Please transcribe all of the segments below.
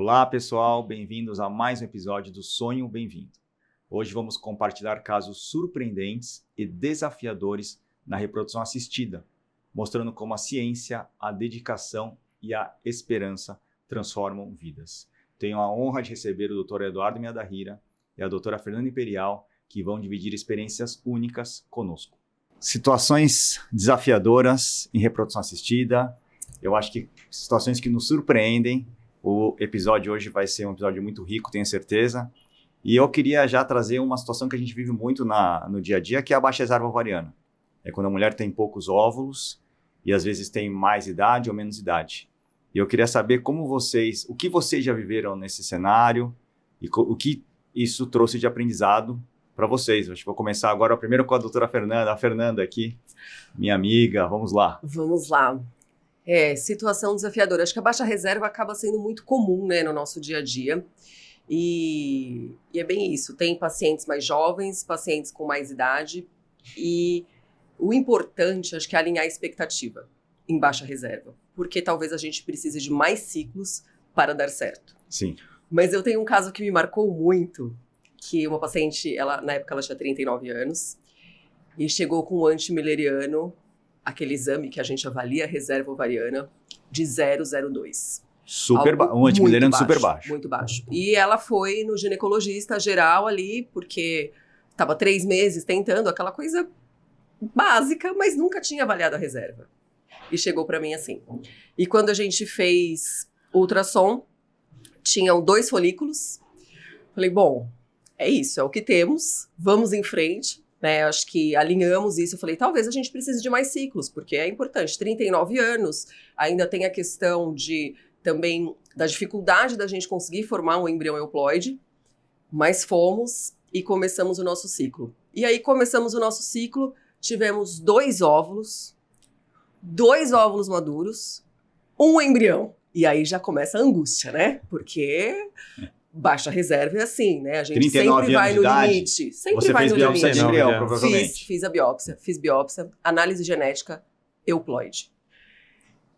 Olá pessoal, bem-vindos a mais um episódio do Sonho Bem-vindo. Hoje vamos compartilhar casos surpreendentes e desafiadores na reprodução assistida, mostrando como a ciência, a dedicação e a esperança transformam vidas. Tenho a honra de receber o Dr. Eduardo Miyadahira e a doutora Fernanda Imperial, que vão dividir experiências únicas conosco. Situações desafiadoras em reprodução assistida, eu acho que situações que nos surpreendem. O episódio hoje vai ser um episódio muito rico, tenho certeza. E eu queria já trazer uma situação que a gente vive muito no dia a dia, que é a baixa reserva ovariana. É quando a mulher tem poucos óvulos e às vezes tem mais idade ou menos idade. E eu queria saber o que vocês já viveram nesse cenário e o que isso trouxe de aprendizado para vocês. Acho que vou começar agora primeiro com a doutora Fernanda. A Fernanda aqui, minha amiga, vamos lá. Vamos lá. Situação desafiadora. Acho que a baixa reserva acaba sendo muito comum, né, no nosso dia a dia. E é bem isso. Tem pacientes mais jovens, pacientes com mais idade. E o importante, acho que é alinhar a expectativa em baixa reserva. Porque talvez a gente precise de mais ciclos para dar certo. Sim. Mas eu tenho um caso que me marcou muito, que uma paciente, na época ela tinha 39 anos, e chegou com um antimileriano, aquele exame que a gente avalia a reserva ovariana, de 0,02. Um antimileriano super baixo. Muito baixo. E ela foi no ginecologista geral ali, porque estava 3 meses tentando aquela coisa básica, mas nunca tinha avaliado a reserva. E chegou para mim assim. E quando a gente fez ultrassom, tinham 2 folículos. Falei, bom, é isso, é o que temos, vamos em frente, né? Acho que alinhamos isso. Eu falei, talvez a gente precise de mais ciclos, porque é importante. 39 anos, ainda tem a questão também da dificuldade da gente conseguir formar um embrião euploide, mas fomos e começamos o nosso ciclo. E aí começamos o nosso ciclo, tivemos 2 óvulos maduros, um embrião. E aí já começa a angústia, né? Porque baixa reserva é assim, né? A gente sempre vai no limite. Você fez biópsia de embrião, provavelmente. Fiz biópsia, análise genética, euploide.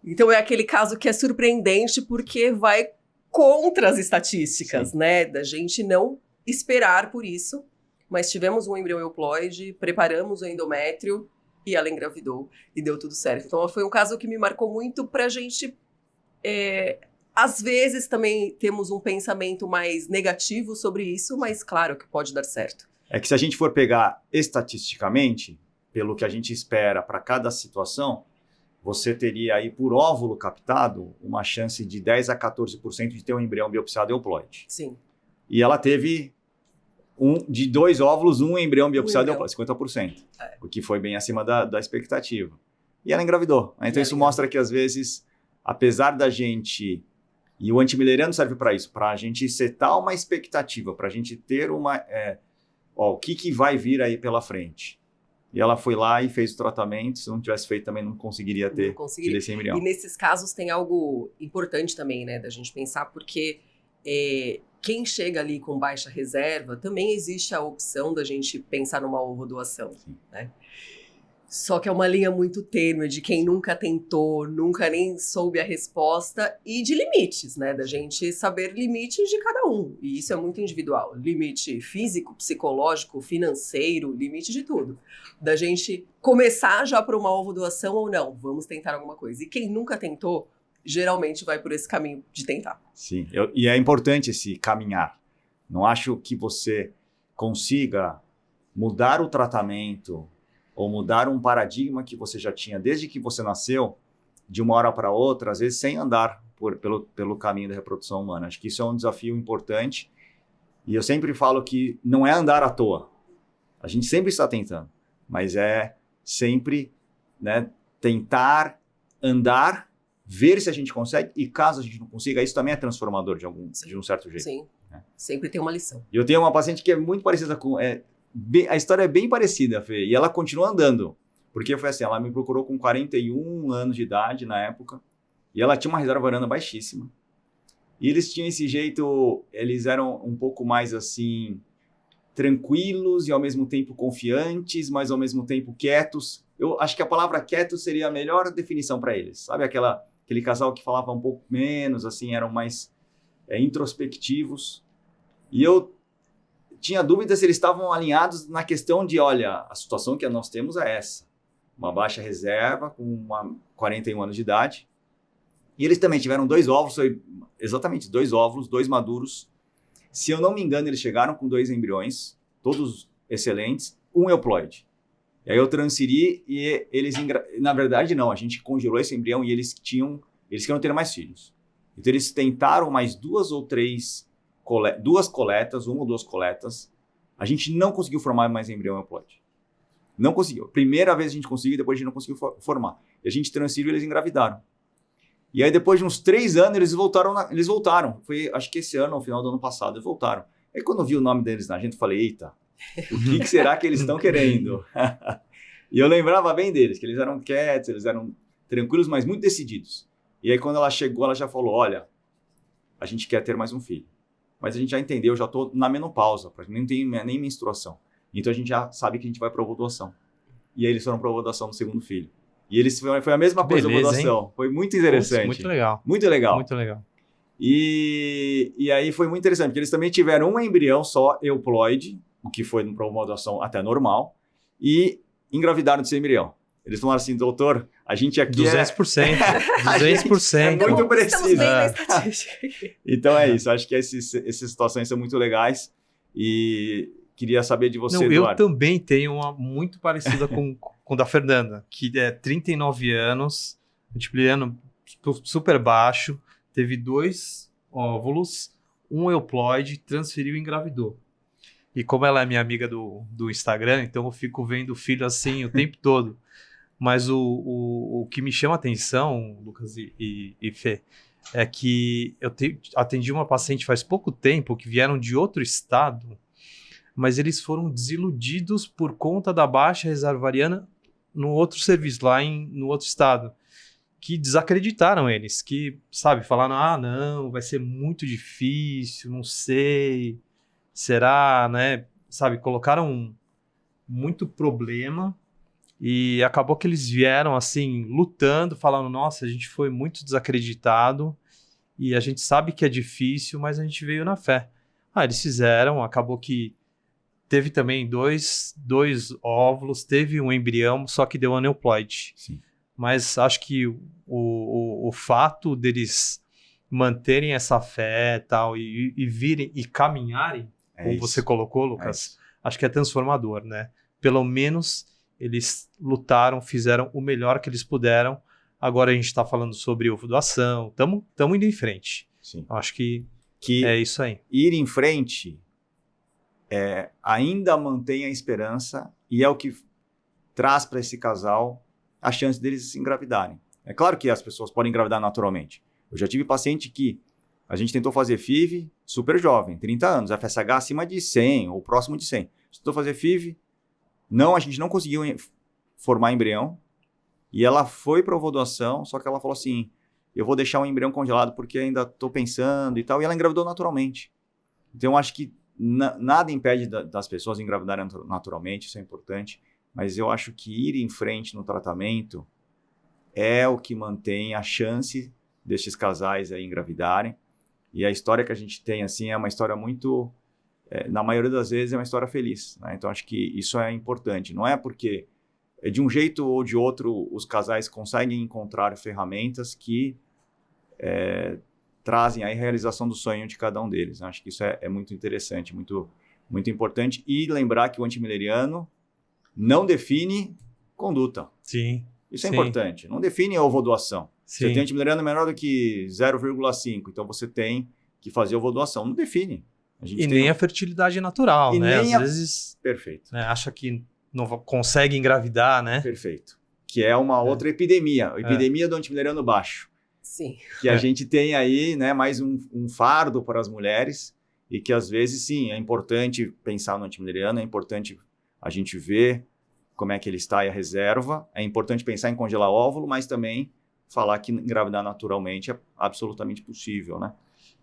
Então é aquele caso que é surpreendente porque vai contra as estatísticas, sim, né? Da gente não esperar por isso. Mas tivemos um embrião euploide, preparamos o endométrio e ela engravidou e deu tudo certo. Então foi um caso que me marcou muito pra gente... Às vezes também temos um pensamento mais negativo sobre isso, mas claro que pode dar certo. É que se a gente for pegar estatisticamente, pelo que a gente espera para cada situação, você teria aí por óvulo captado uma chance de 10 a 14% de ter um embrião biopsiado euploide. Sim. E ela teve de 2 óvulos, um embrião biopsiado euploide, 50%, o que foi bem acima da expectativa. E ela engravidou. Então isso mostra que às vezes, apesar da gente... E o antimileriano serve para isso, para a gente setar uma expectativa, para a gente ter o que vai vir aí pela frente. E ela foi lá e fez o tratamento, se não tivesse feito também não conseguiria ter esse embrião. E nesses casos tem algo importante também, né, da gente pensar, porque quem chega ali com baixa reserva, também existe a opção da gente pensar numa ovodoação, né? Só que é uma linha muito tênue de quem nunca tentou, nunca nem soube a resposta e de limites, né? Da gente saber limites de cada um. E isso é muito individual. Limite físico, psicológico, financeiro, limite de tudo. Da gente começar já por uma ovodoação ou não. Vamos tentar alguma coisa. E quem nunca tentou, geralmente vai por esse caminho de tentar. Sim, e é importante esse caminhar. Não acho que você consiga mudar o tratamento ou mudar um paradigma que você já tinha desde que você nasceu, de uma hora para outra, às vezes sem andar pelo caminho da reprodução humana. Acho que isso é um desafio importante. E eu sempre falo que não é andar à toa. A gente sempre está tentando, mas é sempre, né, tentar andar, ver se a gente consegue, e caso a gente não consiga, isso também é transformador de um certo jeito. Sim, sempre tem uma lição. E eu tenho uma paciente que é muito parecida com... a história é bem parecida, Fê, e ela continua andando, porque foi assim, ela me procurou com 41 anos de idade na época, e ela tinha uma reserva ovariana baixíssima, e eles tinham esse jeito, eles eram um pouco mais assim, tranquilos e ao mesmo tempo confiantes, mas ao mesmo tempo quietos. Eu acho que a palavra quieto seria a melhor definição para eles, sabe? Aquele casal que falava um pouco menos, assim, eram mais introspectivos. E eu tinha dúvidas se eles estavam alinhados na questão de, olha, a situação que nós temos é essa. Uma baixa reserva com 41 anos de idade. E eles também tiveram 2 óvulos, exatamente 2 óvulos, 2 maduros. Se eu não me engano, eles chegaram com 2 embriões, todos excelentes, 1 euploide. E aí eu transferi e eles, na verdade não, a gente congelou esse embrião e eles queriam ter mais filhos. Então eles tentaram mais 2 ou 3 coletas, 1 ou 2 coletas. A gente não conseguiu formar mais embrião euploide. Não conseguiu. Primeira vez a gente conseguiu, depois a gente não conseguiu formar. E a gente transferiu e eles engravidaram. E aí depois de uns 3 anos eles voltaram. Foi, acho que esse ano, no final do ano passado, eles voltaram. Aí quando eu vi o nome deles na agenda, eu falei, eita, o que será que eles estão querendo? E eu lembrava bem deles, que eles eram quietos, eles eram tranquilos, mas muito decididos. E aí quando ela chegou, ela já falou, olha, a gente quer ter mais um filho. Mas a gente já entendeu, eu já estou na menopausa, não tem nem menstruação. Então a gente já sabe que a gente vai para ovulação. E aí eles foram para ovulação do segundo filho. E eles foi a mesma coisa, beleza, ovulação. Hein? Foi muito interessante. Muito legal. Muito legal. Muito legal. E aí foi muito interessante, porque eles também tiveram um embrião só, euploide, o que foi para ovulação até normal, e engravidaram desse embrião. Eles falaram assim, doutor, a gente aqui 200%. 200%. É muito preciso. Estamos bem na estatística. Então é isso, acho que essas situações são muito legais e queria saber de você, Eduardo. Eu também tenho uma muito parecida com a da Fernanda, que é 39 anos, antipliriano super baixo, teve 2 óvulos, 1 euploide, transferiu e engravidou. E como ela é minha amiga do Instagram, então eu fico vendo o filho assim o tempo todo. Mas o que me chama a atenção, Lucas e Fê, é que eu atendi uma paciente faz pouco tempo que vieram de outro estado, mas eles foram desiludidos por conta da baixa reserva ovariana no outro serviço, lá no outro estado, que desacreditaram eles, que, sabe, falaram, não, vai ser muito difícil, não sei, será, né, sabe, colocaram muito problema e acabou que eles vieram, assim, lutando, falando, nossa, a gente foi muito desacreditado e a gente sabe que é difícil, mas a gente veio na fé. Eles fizeram, acabou que teve também 2 óvulos, teve um embrião, só que deu aneuploide. Sim. Mas acho que o fato deles manterem essa fé tal, e virem e caminharem, como você colocou, Lucas, acho que é transformador, né? Pelo menos eles lutaram, fizeram o melhor que eles puderam. Agora a gente está falando sobre ovulação, estamos indo em frente. Sim. Acho que é isso aí. Ir em frente ainda mantém a esperança e é o que traz para esse casal a chance deles se engravidarem. É claro que as pessoas podem engravidar naturalmente. Eu já tive paciente que a gente tentou fazer FIV super jovem, 30 anos, FSH acima de 100 ou próximo de 100. Tentou fazer FIV, a gente não conseguiu formar embrião e ela foi para ovulação, só que ela falou assim, eu vou deixar o embrião congelado porque ainda estou pensando e tal, e ela engravidou naturalmente. Então eu acho que nada impede das pessoas engravidarem naturalmente, isso é importante, mas eu acho que ir em frente no tratamento é o que mantém a chance destes casais aí engravidarem. E a história que a gente tem assim é uma história muito, na maioria das vezes é uma história feliz, né? Então acho que isso é importante. Não é porque de um jeito ou de outro os casais conseguem encontrar ferramentas que trazem a realização do sonho de cada um deles. Acho que isso é muito interessante, muito, muito importante. E lembrar que o antimileriano não define conduta. Sim. Isso é importante. Não define a ovodoação. Sim. Você tem antimileriano menor do que 0,5, então você tem que fazer ovodoação. Não define. Nem a fertilidade natural, e né? Às vezes perfeito. Né, acha que não consegue engravidar, né? Perfeito. Que é uma outra epidemia. A epidemia do antimileriano baixo. Sim. Que a gente tem aí, né, mais um fardo para as mulheres e que às vezes, sim, é importante pensar no antimileriano, é importante a gente ver como é que ele está e a reserva, é importante pensar em congelar óvulo, mas também falar que engravidar naturalmente é absolutamente possível, né?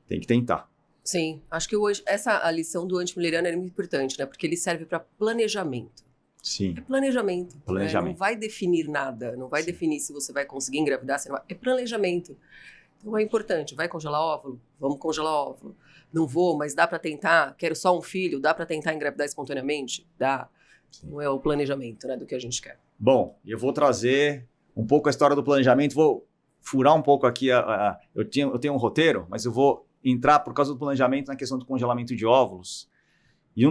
Tem que tentar. Sim, acho que hoje a lição do antimileriano é muito importante, né? Porque ele serve para planejamento. Sim. É planejamento. Planejamento. Né? Não vai definir nada, não vai definir se você vai conseguir engravidar, se não vai. É planejamento. Então é importante, vai congelar óvulo? Vamos congelar óvulo. Não vou, mas dá para tentar? Quero só um filho, dá para tentar engravidar espontaneamente? Dá. Não é o planejamento, né, do que a gente quer. Bom, eu vou trazer um pouco a história do planejamento, vou furar um pouco aqui, eu tenho um roteiro, mas eu vou entrar por causa do planejamento na questão do congelamento de óvulos. E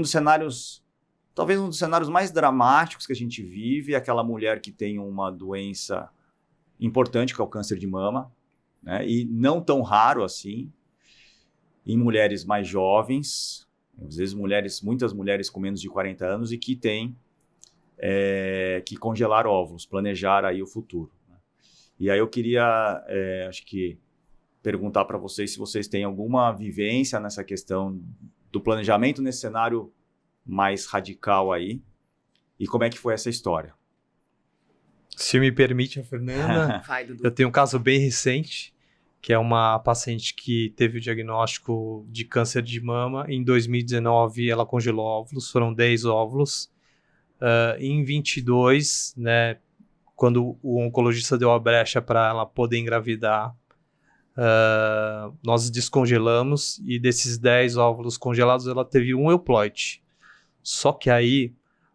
talvez um dos cenários mais dramáticos que a gente vive é aquela mulher que tem uma doença importante, que é o câncer de mama, né? E não tão raro assim, em mulheres mais jovens, às vezes muitas mulheres com menos de 40 anos e que têm que congelar óvulos, planejar aí o futuro. Né? E aí eu queria, acho que, perguntar para vocês se vocês têm alguma vivência nessa questão do planejamento nesse cenário mais radical aí, e como é que foi essa história? Se me permite, a Fernanda, Vai, Dudu. eu tenho um caso bem recente, que é uma paciente que teve o diagnóstico de câncer de mama. Em 2019, ela congelou óvulos, foram 10 óvulos. Em 22, né, quando o oncologista deu a brecha para ela poder engravidar, nós descongelamos, e desses 10 óvulos congelados, ela teve um euploide. Só que aí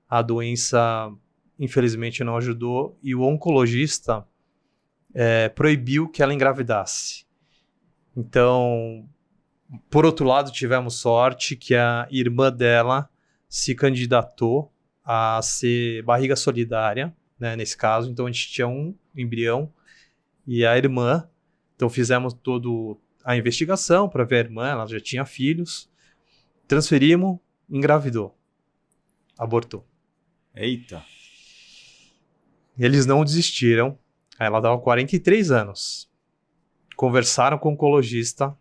a doença, infelizmente, não ajudou, e o oncologista proibiu que ela engravidasse. Então, por outro lado, tivemos sorte que a irmã dela se candidatou a ser barriga solidária, né, nesse caso. Então, a gente tinha um embrião e a irmã. Então, fizemos toda a investigação para ver a irmã, ela já tinha filhos. Transferimos, engravidou. Abortou. Eita! Eles não desistiram. Ela estava com 43 anos. Conversaram com o oncologista.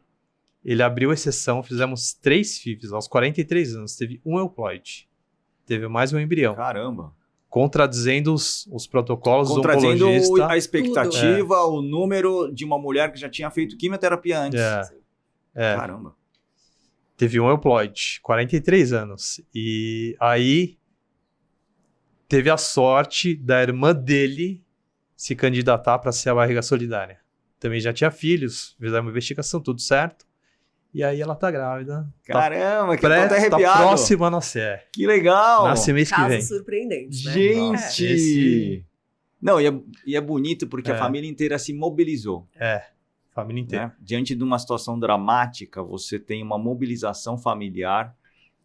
Ele abriu exceção. Fizemos 3 FIVs. Aos 43 anos, teve um euploide. Teve mais um embrião. Caramba! Contradizendo os protocolos do Contradizendo oncologista. a expectativa, o número de uma mulher que já tinha feito quimioterapia antes. Caramba! Teve um euploide, 43 anos. E aí teve a sorte da irmã dele se candidatar para ser a barriga solidária. Também já tinha filhos, fizemos uma investigação, tudo certo. E aí ela tá grávida. Caramba, que eu tô até arrepiado. Tá próxima a nascer. Que legal! Nasce mês que vem. Casos surpreendentes, né? Gente! Nossa, Não, e é bonito porque a família inteira se mobilizou. Família inteira. Né? Diante de uma situação dramática, você tem uma mobilização familiar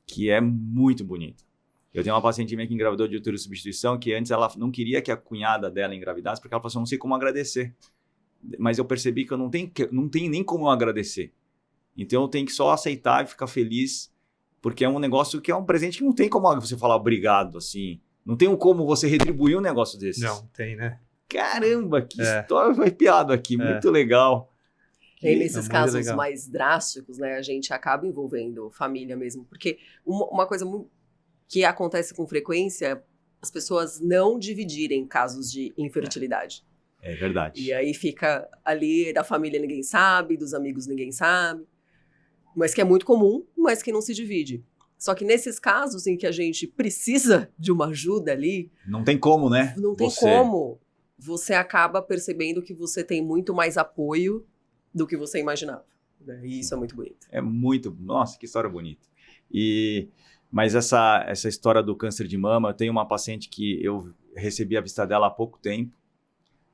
que é muito bonita. Eu tenho uma paciente minha que engravidou de útero de substituição, que antes ela não queria que a cunhada dela engravidasse, porque ela falou assim, eu não sei como agradecer. Mas eu percebi que eu não tenho nem como eu agradecer. Então eu tenho que só aceitar e ficar feliz, porque é um negócio que é um presente que não tem como você falar obrigado, assim. Não tem como você retribuir um negócio desse. Não, tem, né? Caramba, que história arrepiado aqui, muito legal. E nesses casos legal. mais drásticos, né, a gente acaba envolvendo família mesmo, porque uma coisa que acontece com frequência, as pessoas não dividirem casos de infertilidade. É verdade. E aí fica ali, da família ninguém sabe, dos amigos ninguém sabe, mas que é muito comum, mas que não se divide. Só que nesses casos em que a gente precisa de uma ajuda ali... Não tem como, né? Não tem como. Você acaba percebendo que você tem muito mais apoio do que você imaginava. Né? E isso é muito bonito. É muito... Nossa, que história bonita. Mas essa história do câncer de mama, eu tenho uma paciente que eu recebi a vista dela há pouco tempo,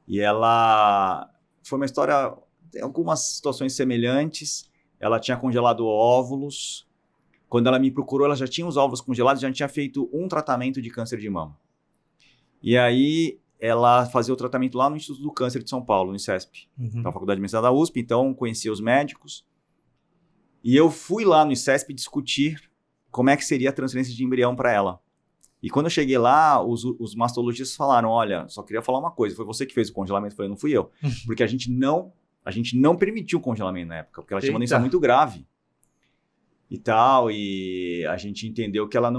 e ela... Foi uma história... Tem algumas situações semelhantes. Ela tinha congelado óvulos. Quando ela me procurou, ela já tinha os óvulos congelados, já tinha feito um tratamento de câncer de mama. E aí, ela fazia o tratamento lá no Instituto do Câncer de São Paulo, no ICESP, na Faculdade de Medicina da USP, então conhecia os médicos. E eu fui lá no ICESP discutir como é que seria a transferência de embrião para ela. E quando eu cheguei lá, os mastologistas falaram, olha, só queria falar uma coisa, foi você que fez o congelamento? Eu falei, não fui eu. Porque a gente não permitiu o congelamento na época, porque ela tinha uma doença muito grave. E tal, e a gente entendeu que ela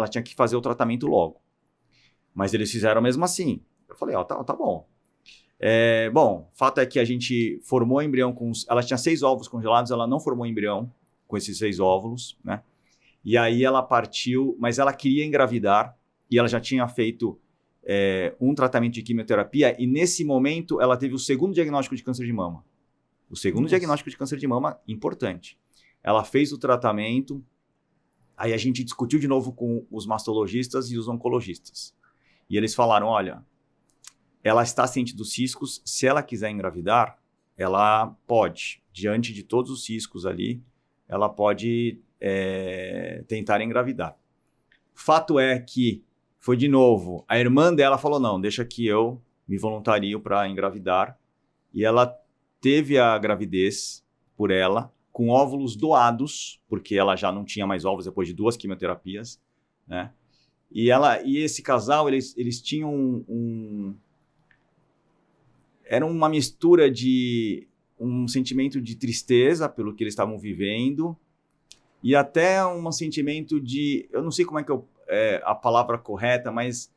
tinha que fazer o tratamento logo. Mas eles fizeram mesmo assim. Eu falei, tá bom. Bom, o fato é que a gente formou embrião ela tinha 6 óvulos congelados, ela não formou embrião com esses 6 óvulos, né? E aí ela partiu, mas ela queria engravidar, e ela já tinha feito um tratamento de quimioterapia, e nesse momento ela teve o segundo diagnóstico de câncer de mama. O segundo Nossa. diagnóstico de câncer de mama, importante. Ela fez o tratamento, aí a gente discutiu de novo com os mastologistas e os oncologistas. E eles falaram, olha, ela está ciente dos riscos, se ela quiser engravidar, ela pode, diante de todos os riscos ali, ela pode tentar engravidar. Fato é que, foi de novo, a irmã dela falou, não, deixa que eu me voluntario para engravidar. E ela teve a gravidez por ela, com óvulos doados, porque ela já não tinha mais óvulos depois de 2 quimioterapias, né? E esse casal, eles tinham era uma mistura de um sentimento de tristeza pelo que eles estavam vivendo e até um sentimento de, eu não sei como é a palavra correta, mas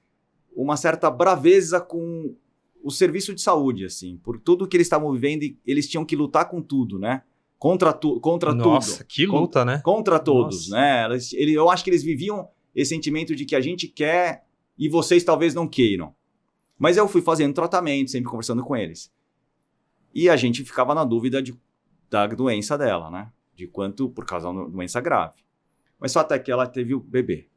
uma certa braveza com o serviço de saúde, assim, por tudo que eles estavam vivendo e eles tinham que lutar com tudo, né? Contra tudo. Nossa, que luta, né? Contra todos, Nossa. né? Eu acho que eles viviam esse sentimento de que a gente quer e vocês talvez não queiram. Mas eu fui fazendo tratamento, sempre conversando com eles. E a gente ficava na dúvida da doença dela, né? De quanto, por causa de uma doença grave. Mas só até que ela teve o bebê.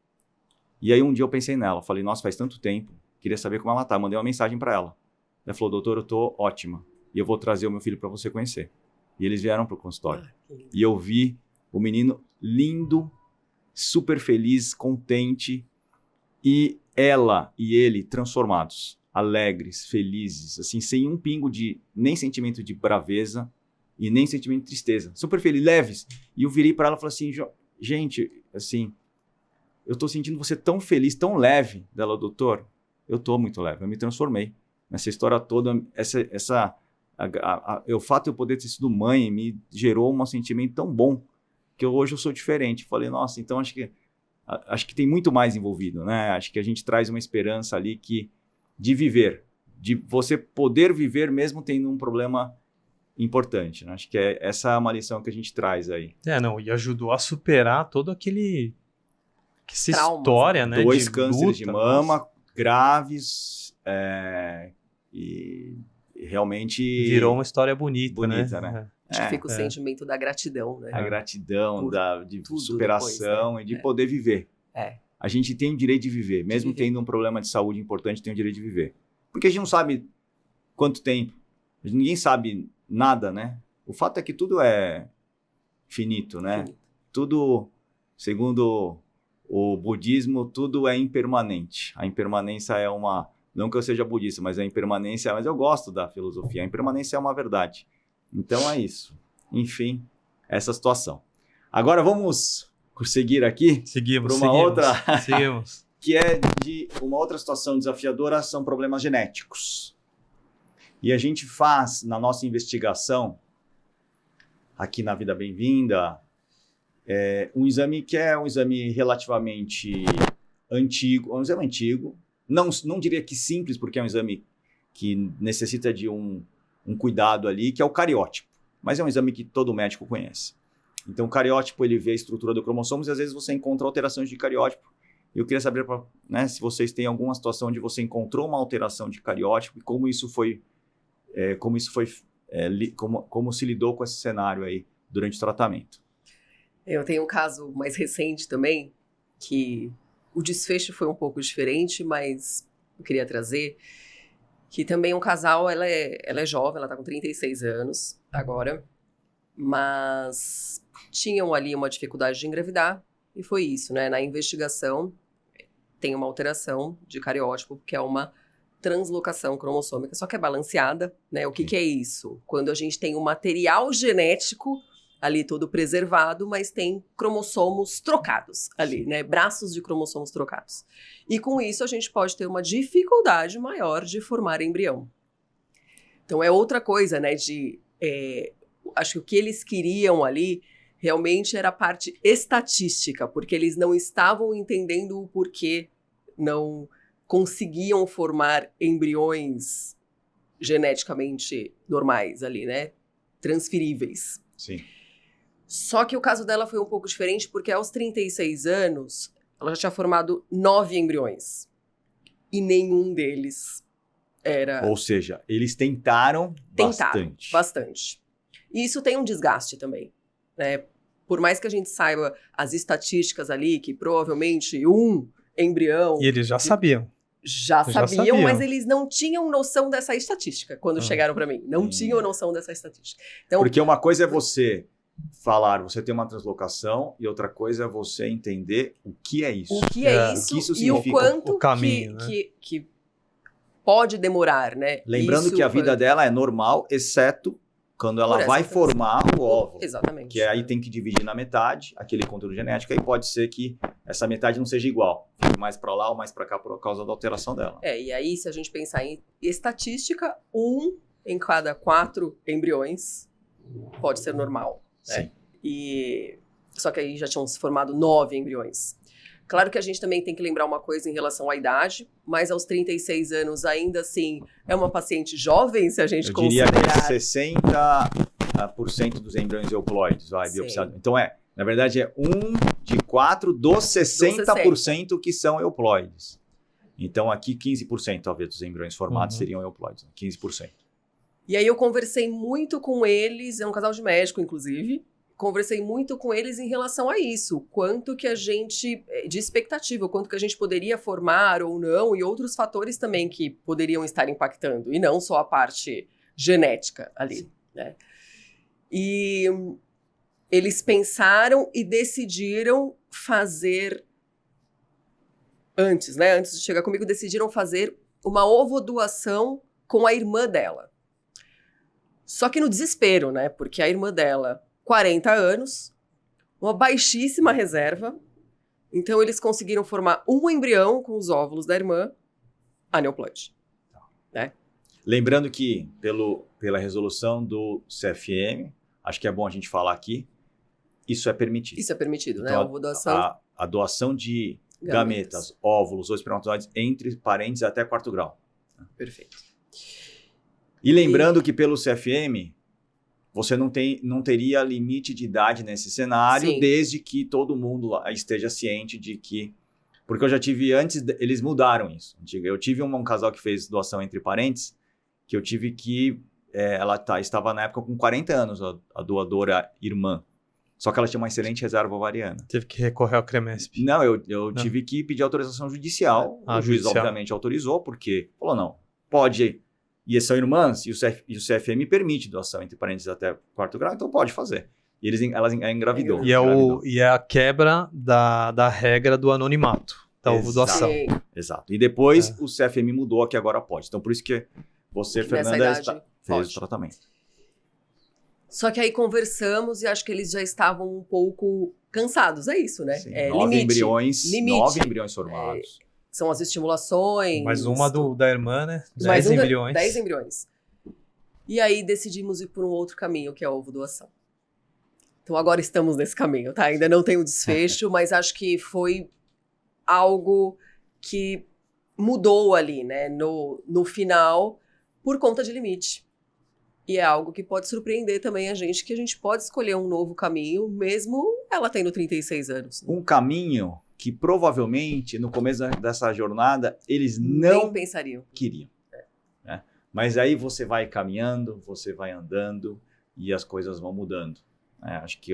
E aí um dia eu pensei nela, falei, nossa, faz tanto tempo, queria saber como ela tá. Mandei uma mensagem para ela. Ela falou, doutor, eu tô ótima. E eu vou trazer o meu filho para você conhecer. E eles vieram pro consultório. E eu vi o menino lindo, super feliz, contente. E ela e ele transformados. Alegres, felizes, assim, sem um pingo de nem sentimento de braveza e nem sentimento de tristeza. Super felizes, leves. E eu virei para ela e falei assim, gente, assim, eu tô sentindo você tão feliz, tão leve. Dela, doutor, eu tô muito leve, eu me transformei. Nessa história toda, o fato de eu poder ter sido mãe me gerou um sentimento tão bom que hoje eu sou diferente. Falei, nossa, então acho que tem muito mais envolvido, né? Acho que a gente traz uma esperança ali de viver, de você poder viver mesmo tendo um problema importante, né? Acho que essa é uma lição que a gente traz aí. E ajudou a superar todo essa Traumas, história, né? 2 de cânceres luta, de mama nossa. graves e realmente... Virou uma história bonita, né? Acho que fica o sentimento da gratidão, né? A gratidão, de superação depois, né? e de poder viver. A gente tem o direito de viver, mesmo tendo um problema de saúde importante, tem o direito de viver. Porque a gente não sabe quanto tempo, ninguém sabe nada, né? O fato é que tudo é finito, né? Finito. Tudo, segundo o budismo, tudo é impermanente. A impermanência é não que eu seja budista, mas mas eu gosto da filosofia. A impermanência é uma verdade. Então é isso. Enfim, essa situação. Agora vamos seguir aqui. Seguimos. Que é de uma outra situação desafiadora, são problemas genéticos. E a gente faz, na nossa investigação, aqui na Vida Bem-vinda, um exame que é um exame relativamente antigo, não diria que simples, porque é um exame que necessita de um cuidado ali, que é o cariótipo. Mas é um exame que todo médico conhece. Então, o cariótipo, ele vê a estrutura do cromossomo e às vezes você encontra alterações de cariótipo. E eu queria saber, né, se vocês têm alguma situação onde você encontrou uma alteração de cariótipo e como se lidou com esse cenário aí durante o tratamento. Eu tenho um caso mais recente também, que o desfecho foi um pouco diferente, mas eu queria trazer, que também um casal, ela é jovem, ela está com 36 anos agora, mas tinham ali uma dificuldade de engravidar, e foi isso, né? Na investigação, tem uma alteração de cariótipo, que é uma translocação cromossômica, só que é balanceada, né? O que é isso? Quando a gente tem um material genético ali todo preservado, mas tem cromossomos trocados ali, né? Braços de cromossomos trocados. E com isso a gente pode ter uma dificuldade maior de formar embrião. Então é outra coisa, né? Acho que o que eles queriam ali realmente era a parte estatística, porque eles não estavam entendendo o porquê não conseguiam formar embriões geneticamente normais ali, né? Transferíveis. Sim. Só que o caso dela foi um pouco diferente, porque aos 36 anos, ela já tinha formado 9 embriões. E nenhum deles era... Ou seja, eles tentaram bastante. E isso tem um desgaste também, né? Por mais que a gente saiba as estatísticas ali, que provavelmente um embrião... E eles já sabiam. Já Já sabiam, sabiam. mas eles não tinham noção dessa estatística quando chegaram para mim. Não tinham noção dessa estatística. Então, Porque uma coisa é você falar, você tem uma translocação, e outra coisa é você entender o que é isso. o que é É, isso, o que isso e o significa, quanto o caminho, né? que pode demorar, né? Lembrando Isso que a vida foi- dela é normal, exceto quando ela Por essa vai transição. formar o óvulo. Exatamente. Que aí tem que dividir na metade aquele conteúdo genético, e pode ser que essa metade não seja igual. Fique mais para lá ou mais para cá por causa da alteração dela. E aí, se a gente pensar em estatística, 1 em cada 4 embriões pode ser normal. Né? Sim. Só que aí já tinham se formado 9 embriões. Claro que a gente também tem que lembrar uma coisa em relação à idade, mas aos 36 anos, ainda assim, é uma paciente jovem, se a gente Eu diria considerar. que 60% dos embriões euploides, vai, Sim. biopsiado. Então na verdade é 1 de 4 dos 60% que são euploides. Então aqui 15% talvez dos embriões formados seriam euploides, 15%. E aí eu conversei muito com eles, é um casal de médico, inclusive, conversei muito com eles em relação a isso, o quanto que a gente, de expectativa, o quanto que a gente poderia formar ou não, e outros fatores também que poderiam estar impactando, e não só a parte genética ali, né? E eles pensaram e decidiram fazer, antes de chegar comigo, decidiram fazer uma ovodoação com a irmã dela. Só que no desespero, né? Porque a irmã dela, 40 anos, uma baixíssima reserva. Então, eles conseguiram formar um embrião com os óvulos da irmã, aneuploide. Né? Lembrando que, pela resolução do CFM, acho que é bom a gente falar aqui, isso é permitido. Isso é permitido, né? Então, A ovodoação. a doação de gametas, óvulos ou espermatozoides entre parentes até 4º grau. Perfeito. E lembrando que pelo CFM, você não teria limite de idade nesse cenário, Sim. desde que todo mundo lá esteja ciente de que... Porque eu já tive antes, eles mudaram isso. Eu tive um casal que fez doação entre parentes, que eu tive que... ela estava na época com 40 anos, a doadora irmã. Só que ela tinha uma excelente reserva ovariana. Teve que recorrer ao CREMESP. Não, eu tive que pedir autorização judicial. O juiz, judicial. obviamente, autorizou, porque falou, não, pode... E são irmãs, e o CFM permite doação entre parentes até 4º grau, então pode fazer. E ela engravidou. E é a quebra da regra do anonimato, da ovodoação. Sim. Exato. E depois o CFM mudou, que agora pode. Então, por isso que você, Que nessa Fernanda, idade fez pode. o tratamento. Só que aí conversamos e acho que eles já estavam um pouco cansados, é isso, né? Sim, É, 9 limite. Limite. 9 embriões formados. São as estimulações. Mais uma da irmã, né? mais 10 embriões. 10 embriões. E aí decidimos ir por um outro caminho, que é a ovodoação. Então agora estamos nesse caminho, tá? Ainda não tem o desfecho, mas acho que foi algo que mudou ali, né? No final, por conta de limite. E é algo que pode surpreender também a gente, que a gente pode escolher um novo caminho, mesmo ela tendo 36 anos. Um caminho que provavelmente, no começo dessa jornada, eles Nem não pensariam. queriam. Né? Mas aí você vai caminhando, você vai andando e as coisas vão mudando. Acho que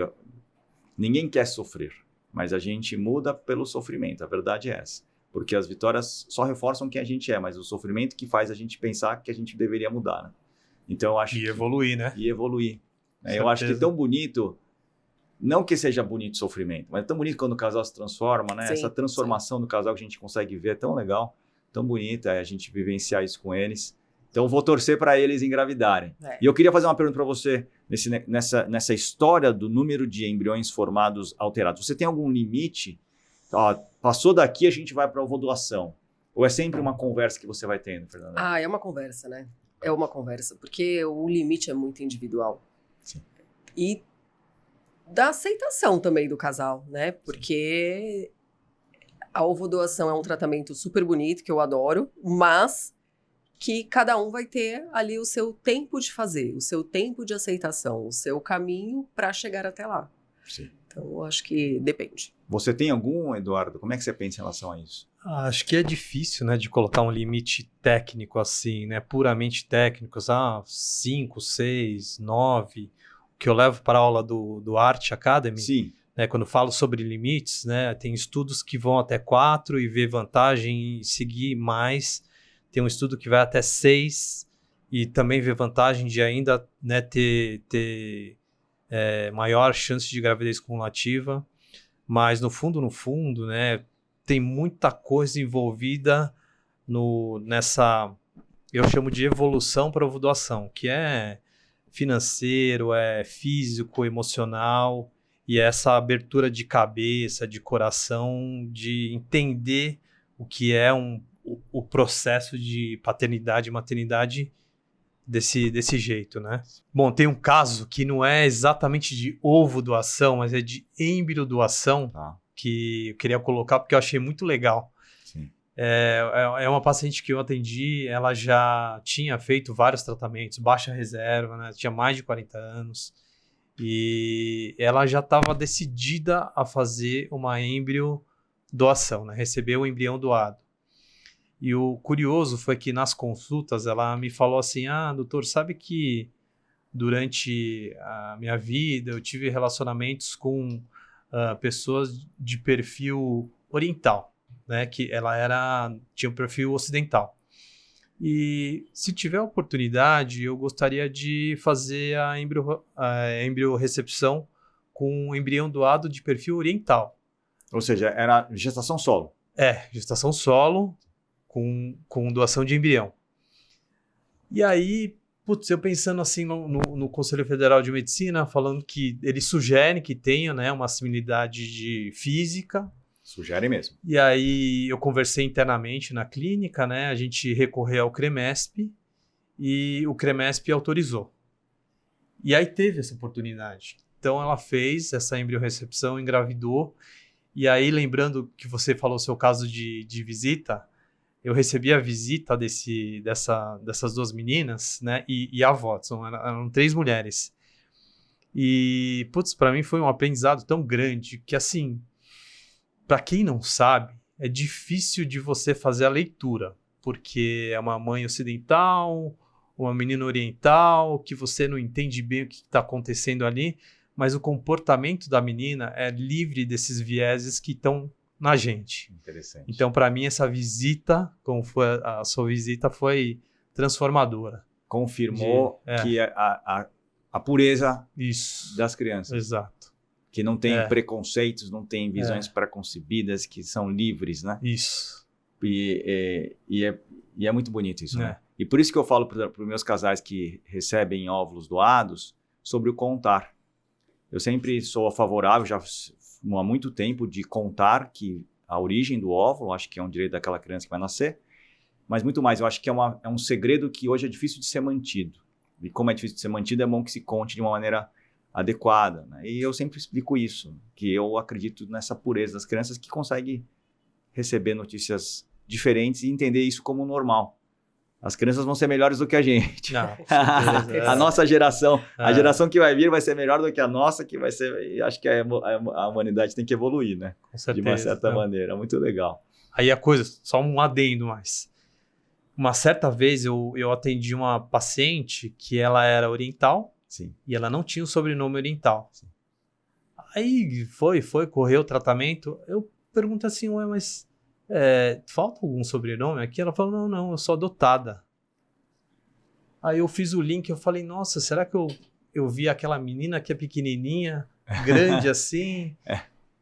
ninguém quer sofrer, mas a gente muda pelo sofrimento, a verdade é essa. Porque as vitórias só reforçam quem a gente é, mas o sofrimento que faz a gente pensar que a gente deveria mudar. Né? Então eu acho Evoluir, né? E evoluir. Com Eu acho que é certeza. tão bonito, não que seja bonito o sofrimento, mas é tão bonito quando o casal se transforma, né? Sim, Essa transformação do casal que a gente consegue ver é tão legal, tão bonita, a gente vivenciar isso com eles. Então vou torcer para eles engravidarem. E eu queria fazer uma pergunta para você nessa história do número de embriões formados alterados. Você tem algum limite? Passou daqui, a gente vai para a ovodoação. Ou é sempre uma conversa que você vai tendo, Fernanda? É uma conversa, né? É uma conversa, porque o limite é muito individual. Sim. E da aceitação também do casal, né? Porque a ovodoação é um tratamento super bonito, que eu adoro, mas que cada um vai ter ali o seu tempo de fazer, o seu tempo de aceitação, o seu caminho para chegar até lá. Sim. Então, eu acho que depende. Você tem algum, Eduardo? Como é que você pensa em relação a isso? Acho que é difícil, né, de colocar um limite técnico assim, né, puramente técnico, 5, 6, 9, que eu levo para a aula do Art Academy, Sim. né, quando falo sobre limites, né, tem estudos que vão até 4 e vê vantagem em seguir mais. Tem um estudo que vai até 6 e também vê vantagem de ainda, né, ter maior chance de gravidez cumulativa. Mas no fundo, né, tem muita coisa envolvida nessa, eu chamo de evolução para ovodoação, que é financeiro, é físico, emocional, e essa abertura de cabeça, de coração, de entender o que é o processo de paternidade e maternidade desse jeito, né? Bom, tem um caso que não é exatamente de ovo doação, mas é de embrião doação, que eu queria colocar porque eu achei muito legal. Sim. É uma paciente que eu atendi, ela já tinha feito vários tratamentos, baixa reserva, né? Tinha mais de 40 anos, e ela já estava decidida a fazer uma embrião doação, né? Receber o embrião doado. E o curioso foi que nas consultas ela me falou assim, doutor, sabe que durante a minha vida eu tive relacionamentos com pessoas de perfil oriental, né? Que ela tinha um perfil ocidental. E se tiver oportunidade, eu gostaria de fazer a embriorrecepção com um embrião doado de perfil oriental. Ou seja, era gestação solo. Gestação solo, com doação de embrião. E aí, eu pensando assim no Conselho Federal de Medicina, falando que eles sugerem que tenha, né, uma similaridade de física. Sugere mesmo. E aí eu conversei internamente na clínica, né, a gente recorreu ao CREMESP e o CREMESP autorizou. E aí teve essa oportunidade. Então ela fez essa embriorrecepção, engravidou. E aí, lembrando que você falou o seu caso de visita, eu recebi a visita dessas duas meninas, né? E a avó, eram 3 mulheres. E, para mim foi um aprendizado tão grande que, assim, para quem não sabe, é difícil de você fazer a leitura, porque é uma mãe ocidental, uma menina oriental, que você não entende bem o que está acontecendo ali, mas o comportamento da menina é livre desses vieses que estão na gente. Interessante. Então, para mim, essa visita, como foi a sua visita, foi transformadora. Confirmou que a pureza das crianças. Exato. Que não tem preconceitos, não tem visões preconcebidas, que são livres, né? Isso. E é muito bonito isso, né? E por isso que eu falo para os meus casais que recebem óvulos doados sobre o contar. Eu sempre sou favorável, já há muito tempo, de contar que a origem do óvulo, acho que é um direito daquela criança que vai nascer, mas muito mais, eu acho que é um segredo que hoje é difícil de ser mantido. E como é difícil de ser mantido, é bom que se conte de uma maneira adequada, né? E eu sempre explico isso, que eu acredito nessa pureza das crianças que conseguem receber notícias diferentes e entender isso como normal. As crianças vão ser melhores do que a gente. Não, com certeza. A nossa geração, a geração que vai vir vai ser melhor do que a nossa, que vai ser... E acho que a humanidade tem que evoluir, né? Com certeza. De uma certa maneira. Muito legal. Aí a coisa, só um adendo mais. Uma certa vez eu atendi uma paciente que ela era oriental. Sim. E ela não tinha o sobrenome oriental. Sim. Aí correu o tratamento. Eu pergunto assim, mas... falta algum sobrenome aqui? Ela falou, não, eu sou adotada. Aí eu fiz o link, eu falei, nossa, será que eu vi aquela menina que é pequenininha, grande assim?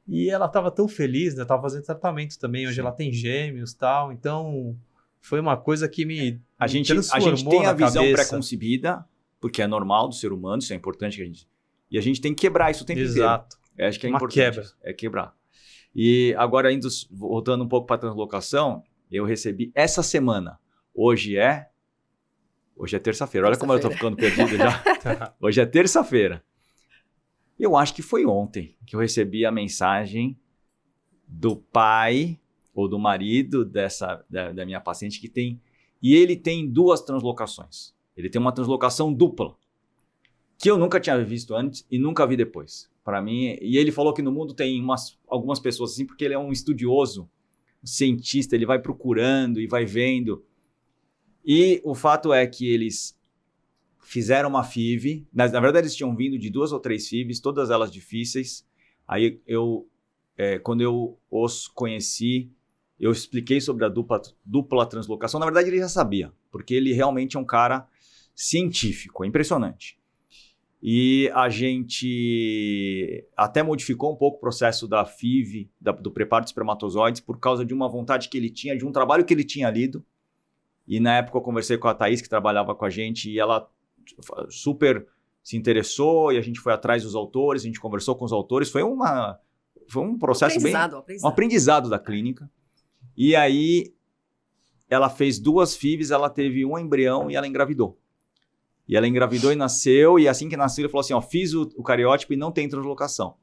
E ela estava tão feliz, né? Tava fazendo tratamento também, hoje ela tem gêmeos e tal, então foi uma coisa que me transformou. A gente tem a visão pré-concebida, porque é normal do ser humano, isso é importante, e a gente tem que quebrar isso o tempo inteiro. Exato. Acho que é uma importante. Quebra. É quebrar. E agora, voltando um pouco para a translocação, eu recebi essa semana. Hoje é terça-feira. Olha como eu estou ficando perdido já. Hoje é terça-feira. Eu acho que foi ontem que eu recebi a mensagem do pai ou do marido da minha paciente que tem... E ele tem 2 translocações. Ele tem uma translocação dupla, que eu nunca tinha visto antes e nunca vi depois. Para mim, e ele falou que no mundo tem algumas pessoas assim, porque ele é um estudioso, um cientista, ele vai procurando e vai vendo. E o fato é que eles fizeram uma FIV. Na verdade, eles tinham vindo de 2 ou 3 FIVs, todas elas difíceis. Aí, quando eu os conheci, eu expliquei sobre a dupla translocação. Na verdade, ele já sabia, porque ele realmente é um cara científico, é impressionante. E a gente até modificou um pouco o processo da FIV, do preparo de espermatozoides, por causa de uma vontade que ele tinha, de um trabalho que ele tinha lido. E na época eu conversei com a Thaís, que trabalhava com a gente, e ela super se interessou, e a gente foi atrás dos autores, a gente conversou com os autores. Foi um processo um aprendizado da clínica. E aí ela fez 2 FIVs, ela teve um embrião e ela engravidou. E ela engravidou e nasceu, e assim que nasceu, ele falou assim, ó, fiz o cariótipo e não tem translocação.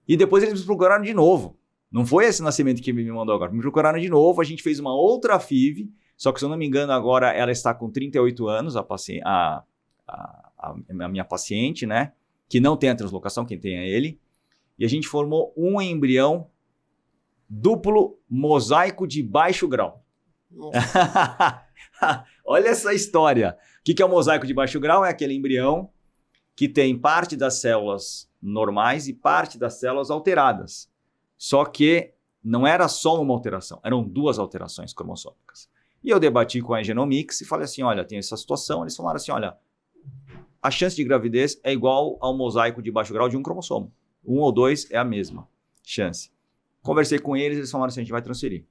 E depois eles me procuraram de novo. Não foi esse nascimento que me mandou agora. Me procuraram de novo, a gente fez uma outra FIV, só que se eu não me engano agora ela está com 38 anos, a minha paciente, né? Que não tem a translocação, quem tem é ele. E a gente formou um embrião duplo mosaico de baixo grau. Olha essa história. O que é o mosaico de baixo grau? É aquele embrião que tem parte das células normais e parte das células alteradas. Só que não era só uma alteração, eram 2 alterações cromossômicas. E eu debati com a Genomics e falei assim, olha, tem essa situação. Eles falaram assim, olha, a chance de gravidez é igual ao mosaico de baixo grau de um cromossomo. 1 ou 2 é a mesma chance. Conversei com eles falaram assim, a gente vai transferir.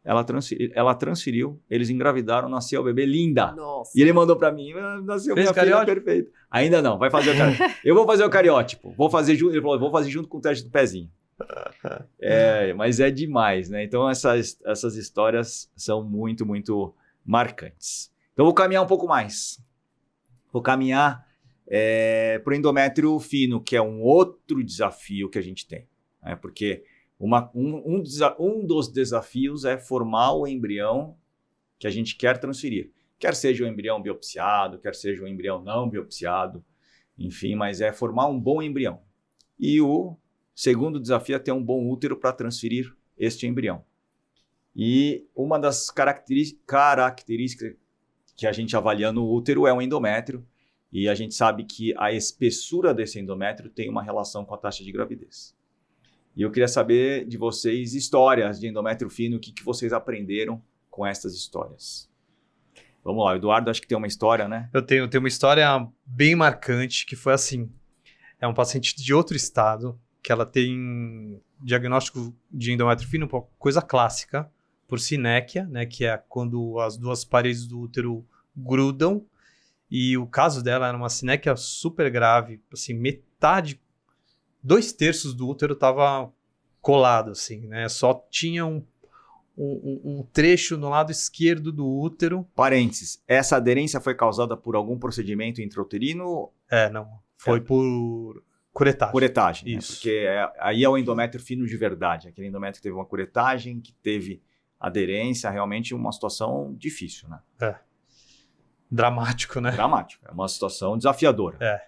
Ela transferiu, eles engravidaram, nasceu o bebê linda. Nossa. E ele mandou pra mim, nasceu minha filha perfeita. Ainda não, vai fazer o cariótipo. Eu vou fazer o cariótipo. Ele falou, vou fazer junto com o teste do pezinho. Mas é demais, né? Então essas histórias são muito, muito marcantes. Então vou caminhar um pouco mais. Vou caminhar para o endométrio fino, que é um outro desafio que a gente tem. Né? Porque um dos desafios é formar o embrião que a gente quer transferir. Quer seja um embrião biopsiado, quer seja um embrião não biopsiado, enfim, mas é formar um bom embrião. E o segundo desafio é ter um bom útero para transferir este embrião. E uma das características que a gente avalia no útero é o endométrio, e a gente sabe que a espessura desse endométrio tem uma relação com a taxa de gravidez. E eu queria saber de vocês histórias de endométrio fino, o que vocês aprenderam com essas histórias. Vamos lá, o Eduardo acho que tem uma história, né? Eu tenho uma história bem marcante, que foi assim, é um paciente de outro estado, que ela tem diagnóstico de endométrio fino, uma coisa clássica, por sinéquia, né, que é quando as 2 paredes do útero grudam, e o caso dela era uma sinéquia super grave, assim, metade, 2/3 do útero estava colado, assim, né, só tinha um trecho no lado esquerdo do útero. Parênteses, essa aderência foi causada por algum procedimento intrauterino? Não, foi por curetagem. Curetagem, isso. Né? Porque aí é o endométrio fino de verdade, aquele endométrio que teve uma curetagem, que teve aderência, realmente uma situação difícil, né? Dramático, né? Dramático, é uma situação desafiadora.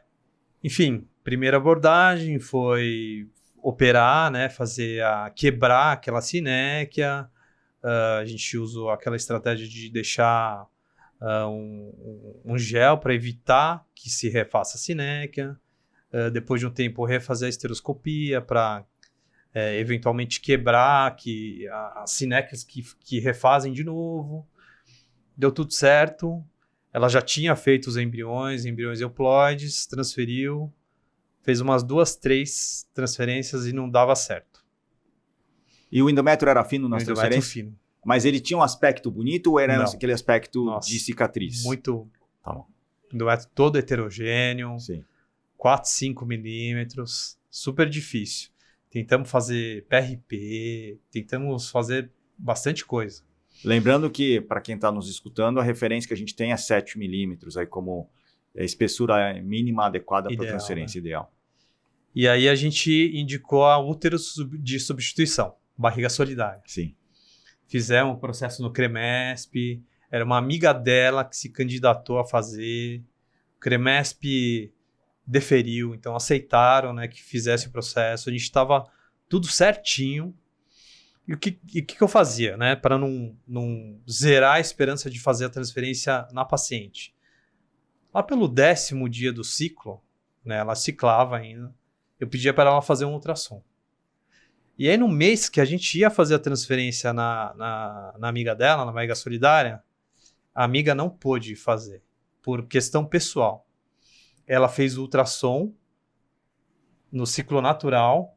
Enfim, primeira abordagem foi operar, né, quebrar aquela sinéquia. A gente usou aquela estratégia de deixar um gel para evitar que se refaça a sinéquia. Depois de um tempo, refazer a esteroscopia para eventualmente quebrar as sinéquias que refazem de novo. Deu tudo certo. Ela já tinha feito os embriões euploides, transferiu, fez umas 2, 3 transferências e não dava certo. E o endométrio era fino nas transferências? Fino. Mas ele tinha um aspecto bonito ou era Não. aquele aspecto de cicatriz? Muito. Tá bom. Endométrio todo heterogêneo, Sim. 4, 5 milímetros, super difícil. Tentamos fazer PRP, tentamos fazer bastante coisa. Lembrando que, para quem está nos escutando, a referência que a gente tem é 7 milímetros, aí como espessura mínima adequada para transferência ideal. E aí a gente indicou a útero de substituição, barriga solidária. Sim. Fizemos um processo no CREMESP, era uma amiga dela que se candidatou a fazer, o CREMESP deferiu, então aceitaram, né, que fizesse o processo, a gente estava tudo certinho. E o que eu fazia, né, para não zerar a esperança de fazer a transferência na paciente? Lá pelo 10º dia do ciclo, né, ela ciclava ainda, eu pedia para ela fazer um ultrassom. E aí no mês que a gente ia fazer a transferência na amiga dela, na Mega Solidária, a amiga não pôde fazer, por questão pessoal. Ela fez o ultrassom no ciclo natural,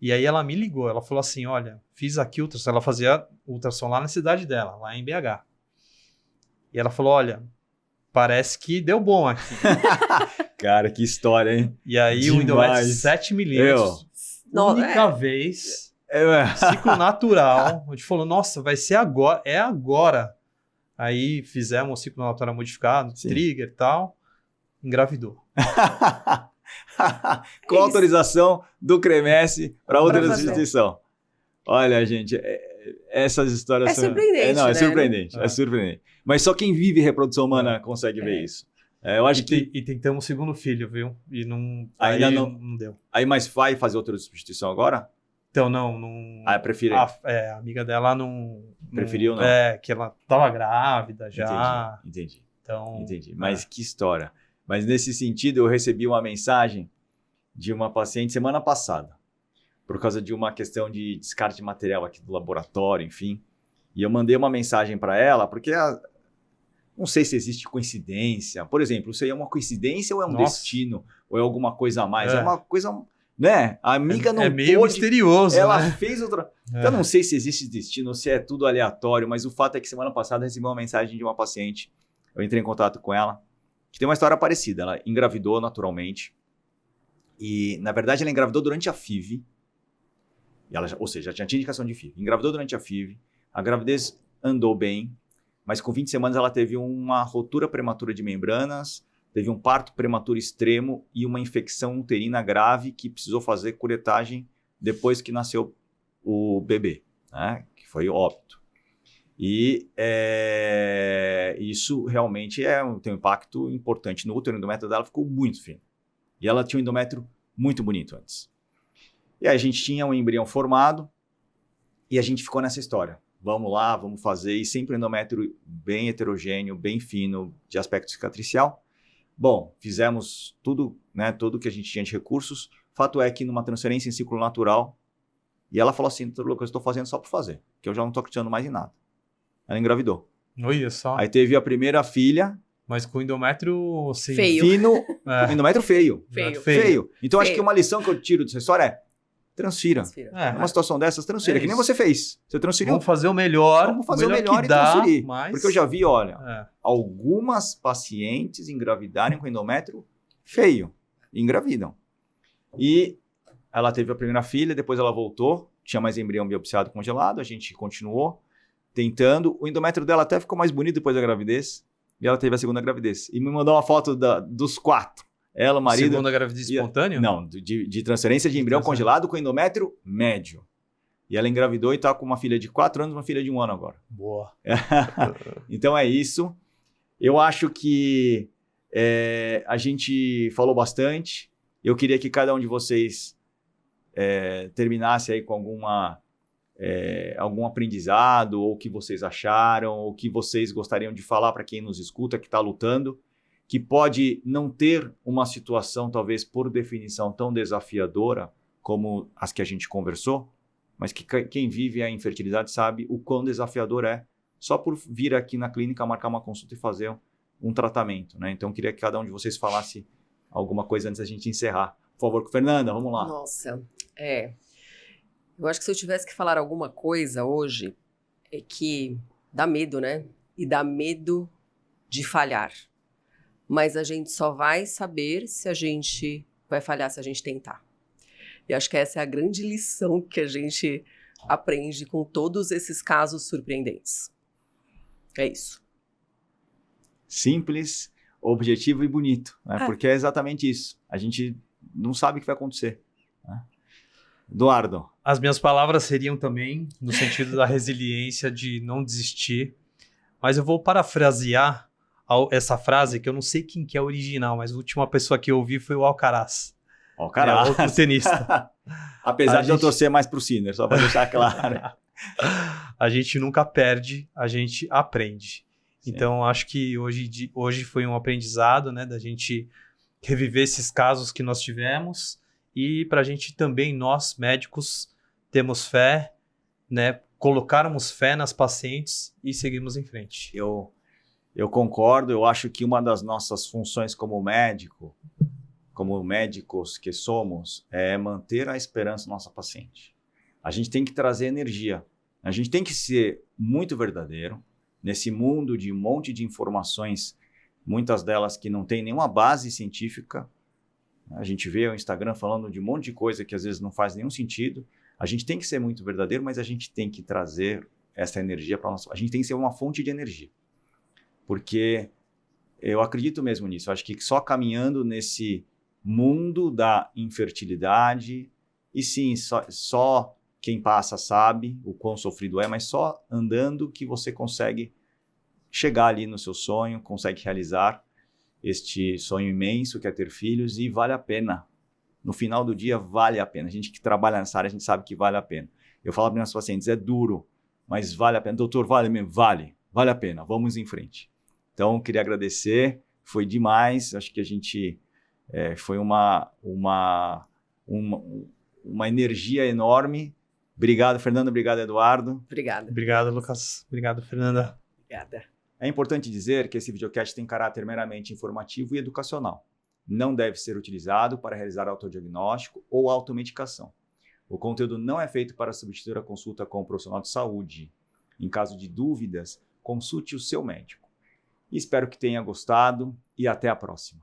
e aí ela me ligou, ela falou assim, olha, fiz aqui o ultrassom, ela fazia ultrassom lá na cidade dela, lá em BH. E ela falou, olha, parece que deu bom aqui. Cara, que história, hein? E aí Demais. o endométrio 7 milímetros, única vez, ciclo natural, a gente falou, nossa, vai ser agora, é agora. Aí fizemos o ciclo natural modificado, Sim. trigger e tal, engravidou. Com autorização do CREMES para outra Pra fazer. instituição. Olha, gente, essas histórias É surpreendente, Não, é né? surpreendente, É. é surpreendente. Mas só quem vive reprodução humana consegue ver isso. Eu acho que E tentamos o segundo filho, viu? E não, Ainda aí não. deu. aí mais vai fazer outra substituição agora? Então, não. Ah, prefiro. A amiga dela não. Preferiu não? Que ela tava grávida já. Entendi. Então. Mas que história. Mas nesse sentido, eu recebi uma mensagem de uma paciente semana passada, por causa de uma questão de descarte de material aqui do laboratório, enfim. E eu mandei uma mensagem para ela, porque não sei se existe coincidência. Por exemplo, isso aí é uma coincidência ou é um Nossa. destino? Ou é alguma coisa a mais? É. É uma coisa, né? A amiga não é meio pôde... misterioso, Ela né? fez outra... É. Eu não sei se existe destino, se é tudo aleatório, mas o fato é que semana passada eu recebi uma mensagem de uma paciente. Eu entrei em contato com ela, que tem uma história parecida. Ela engravidou naturalmente. E, na verdade, ela engravidou durante a FIV. E ela, ou seja, já tinha indicação de FIV. Engravidou durante a FIV. A gravidez andou bem, mas com 20 semanas ela teve uma rotura prematura de membranas, teve um parto prematuro extremo e uma infecção uterina grave que precisou fazer curetagem depois que nasceu o bebê, né? Que foi óbito. E isso realmente tem um impacto importante no útero. O endométrio dela ficou muito fino. E ela tinha um endométrio muito bonito antes. E aí a gente tinha um embrião formado e a gente ficou nessa história. Vamos lá, vamos fazer. E sempre um endométrio bem heterogêneo, bem fino, de aspecto cicatricial. Bom, fizemos tudo, né, tudo que a gente tinha de recursos. Fato é que numa transferência em ciclo natural, e ela falou assim, eu estou fazendo só por fazer, que eu já não estou acreditando mais em nada. Ela engravidou. Olha só. Aí teve a primeira filha, Mas com endométrio assim, Feio. fino, É. endométrio feio. Feio. Feio. Então acho Feio. que uma lição que eu tiro dessa história é transfira. É. Numa situação dessas, transfira, É que nem isso. você fez. Você transferiu. Vamos fazer o melhor. Vamos fazer o melhor que e dá, transferir. mas... Porque eu já vi, olha, É. algumas pacientes engravidarem com endométrio feio. E engravidam. E ela teve a primeira filha, depois ela voltou, tinha mais embrião biopsiado congelado, a gente continuou tentando. O endométrio dela até ficou mais bonito depois da gravidez. E ela teve a segunda gravidez. E me mandou uma foto dos 4. Ela, o marido... Segunda gravidez espontânea? Não, de transferência de embrião congelado com endométrio médio. E ela engravidou e está com uma filha de 4 anos e uma filha de 1 ano agora. Boa. Então é isso. Eu acho que a gente falou bastante. Eu queria que cada um de vocês terminasse aí com algum aprendizado, ou o que vocês acharam, ou o que vocês gostariam de falar para quem nos escuta, que está lutando, que pode não ter uma situação, talvez por definição, tão desafiadora como as que a gente conversou, mas que quem vive a infertilidade sabe o quão desafiador é, só por vir aqui na clínica, marcar uma consulta e fazer um tratamento, né? Então, eu queria que cada um de vocês falasse alguma coisa antes da gente encerrar. Por favor, Fernanda, vamos lá. Nossa, eu acho que se eu tivesse que falar alguma coisa hoje, é que dá medo, né? E dá medo de falhar. Mas a gente só vai saber se a gente vai falhar, se a gente tentar. E acho que essa é a grande lição que a gente aprende com todos esses casos surpreendentes. É isso. Simples, objetivo e bonito, né? Porque é exatamente isso. A gente não sabe o que vai acontecer, né? Eduardo. As minhas palavras seriam também no sentido da resiliência, de não desistir. Mas eu vou parafrasear essa frase, que eu não sei quem que é original, mas a última pessoa que eu ouvi foi o Alcaraz. Alcaraz. Outro tenista. Apesar de eu torcer mais pro Sinner, só para deixar claro. A gente nunca perde, a gente aprende. Sim. Então, acho que hoje foi um aprendizado, né, da gente reviver esses casos que nós tivemos e para a gente também, nós médicos, temos fé, né, colocarmos fé nas pacientes e seguirmos em frente. Eu concordo, eu acho que uma das nossas funções como médicos que somos, é manter a esperança do nosso paciente. A gente tem que trazer energia, a gente tem que ser muito verdadeiro nesse mundo de um monte de informações, muitas delas que não tem nenhuma base científica. A gente vê o Instagram falando de um monte de coisa que às vezes não faz nenhum sentido. A gente tem que ser muito verdadeiro, mas a gente tem que trazer essa energia para nós. A gente tem que ser uma fonte de energia. Porque eu acredito mesmo nisso. Eu acho que só caminhando nesse mundo da infertilidade, e sim, só quem passa sabe o quão sofrido é, mas só andando que você consegue chegar ali no seu sonho, consegue realizar este sonho imenso que é ter filhos, e vale a pena. No final do dia, vale a pena. A gente que trabalha nessa área, a gente sabe que vale a pena. Eu falo para meus pacientes, é duro, mas vale a pena. Doutor, vale mesmo? Vale a pena. Vamos em frente. Então, queria agradecer. Foi demais. Acho que a gente foi uma energia enorme. Obrigado, Fernando. Obrigado, Eduardo. Obrigada. Obrigado, Lucas. Obrigado, Fernanda. Obrigada. É importante dizer que esse videocast tem caráter meramente informativo e educacional. Não deve ser utilizado para realizar autodiagnóstico ou automedicação. O conteúdo não é feito para substituir a consulta com um profissional de saúde. Em caso de dúvidas, consulte o seu médico. Espero que tenha gostado e até a próxima.